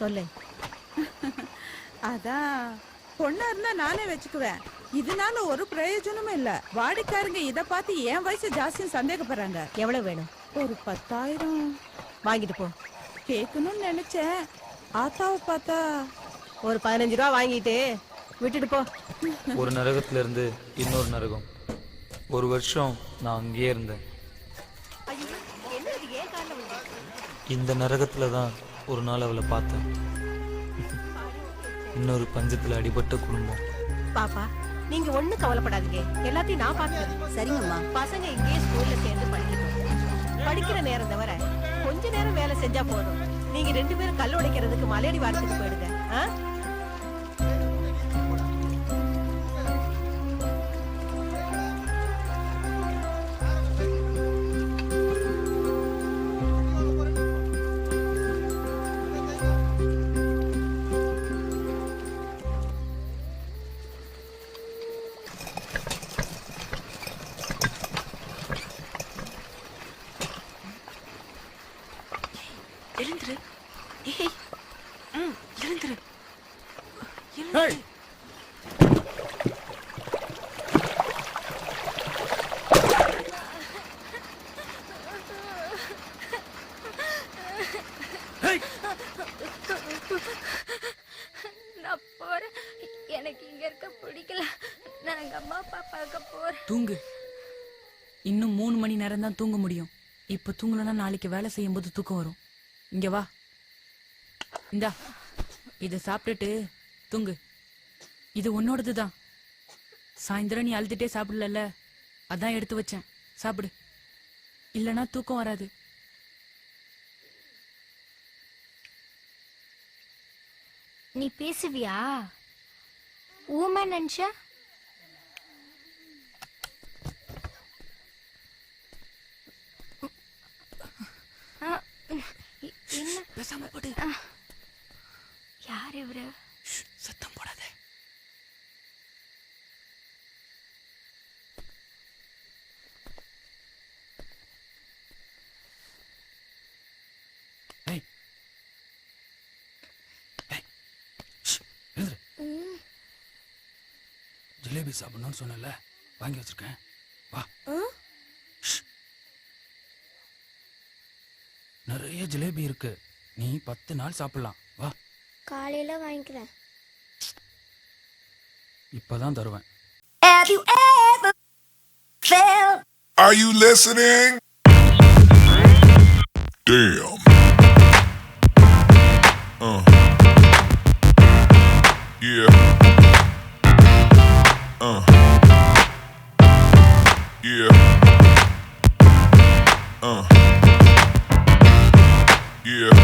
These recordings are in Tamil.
சொல்லு. அதான் பொண்ணா இருந்தா நானே வச்சுக்குவேன். இதனால ஒரு பிரயோஜனமும் இல்ல. வாடிக்காரங்க இத பார்த்து என் வயசு ஜாஸ்தின்னு சந்தேகப்படுறாங்க. எவ்வளவு வேணும்? ஒரு 10,000 வாங்கிட்டு போ. கேட்கணும்னு நினைச்சேன். ஆத்தாவை பார்த்தா ஒரு 15 ரூபா வாங்கிட்டு விட்டுட்டு போ. ஒரு நரகத்துல இருந்து இன்னொரு நரகம். ஒரு வருஷம் நான் அங்கேயே இருந்தேன். இந்த நரகத்துல தான் ஒரு நாள் அவளை பார்த்தேன். இன்னொரு பஞ்சத்துல அடிபட்ட குடும்பம். பாப்பா, நீங்க ஒண்ணும் கவலைப்படாதீங்க, எல்லாத்தையும் நான் பாத்துக்கிறேன். சரிங்கம்மா. பசங்க இங்கேயே ஸ்கூல்ல சேர்ந்து படிக்கட்டும். படிக்கிற நேரம் தவிர கொஞ்ச நேரம் வேலை செஞ்சா போதும். நீங்க 2 பேரும் கல் உடைக்கிறதுக்கு மலையடி வாரத்துக்கு போயிடுங்க. எழுந்துரு. ஏய், எழுந்துரு. நான் போறேன். எனக்கு இங்க இருக்க பிடிக்கல. நான் எங்க அம்மா அப்பா பார்க்க போறேன். தூங்கு. இன்னும் 3 மணி நேரம் தான் தூங்க முடியும். இப்ப தூங்கலன்னா நாளைக்கு வேலை செய்யும் போது தூக்கம் வரும். இங்க வா, இந்தா இத சாப்பிட்டுட்டு தூங்கு. இது உன்னோடது தான். சாயந்தரம் நீ அழுதுட்டே சாப்பிடல, அதான் எடுத்து வச்சேன். சாப்பிடு, இல்லனா தூக்கம் வராது. நீ பேசுவியா? ஊமை நினைச்சா? என்ன பேசாம போடு. யார் இவரு? சத்தம் போடாத. ஜிலேபி சாப்பிடணும்னு சொன்னல, வாங்கி வச்சிருக்கேன். வா. நிறைய ஜிலேபி இருக்கு. நீ 10 நாள் சாப்பிடலாம். வா. காலையில வாங்கிக்கிறேன். இப்பதான் தருவேன். Are you listening? Damn. Yeah. Yeah. Yeah.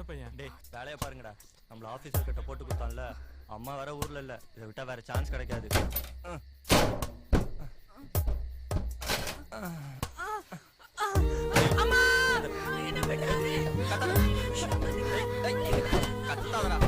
பையன். டேய் வேலையை பாருங்கடா. நம்மள ஆபீசர் கிட்ட போட்டு கொடுத்தான்ல, அம்மா வேற ஊர்ல இல்ல, இதை விட்டா வேற சான்ஸ் கிடைக்காது. கத்தாதடா.